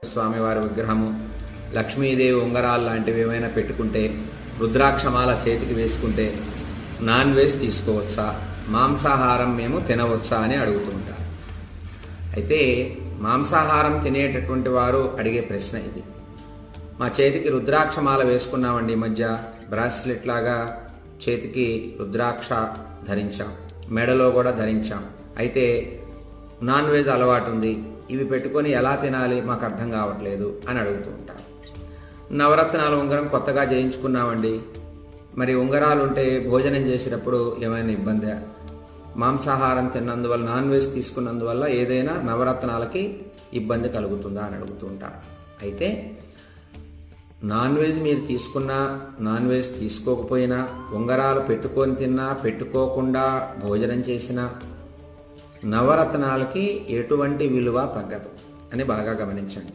స్వామివారి విగ్రహము, లక్ష్మీదేవి ఉంగరాలు లాంటివి ఏమైనా పెట్టుకుంటే, రుద్రాక్షమాల చేతికి వేసుకుంటే నాన్ వెజ్ తీసుకోవచ్చా, మాంసాహారం మేము తినవచ్చా అని అడుగుతుంటారు. అయితే మాంసాహారం తినేటటువంటి వారు అడిగే ప్రశ్న ఇది. మా చేతికి రుద్రాక్షమాల వేసుకున్నామండి, ఈ మధ్య బ్రాస్లెట్ లాగా చేతికి రుద్రాక్ష ధరించాం, మెడలో కూడా ధరించాం, అయితే నాన్ వెజ్ అలవాటు ఉంది, ఇవి పెట్టుకొని ఎలా తినాలి మాకు అర్థం కావట్లేదు అని అడుగుతూ ఉంటారు. నవరత్నాల ఉంగరం కొత్తగా చేయించుకున్నామండి, మరి ఉంగరాలు ఉంటే భోజనం చేసేటప్పుడు ఏమైనా ఇబ్బంది, మాంసాహారం తిన్నందువల్ల నాన్ వెజ్ తీసుకున్నందువల్ల ఏదైనా నవరత్నాలకి ఇబ్బంది కలుగుతుందా అని అడుగుతూ ఉంటారు. అయితే నాన్ వెజ్ మీరు తీసుకున్నా, నాన్ వెజ్ తీసుకోకపోయినా, ఉంగరాలు పెట్టుకొని తిన్నా, పెట్టుకోకుండా భోజనం చేసినా నవరత్నాలకి ఎటువంటి విలువ తగ్గదు అని బాగా గమనించండి.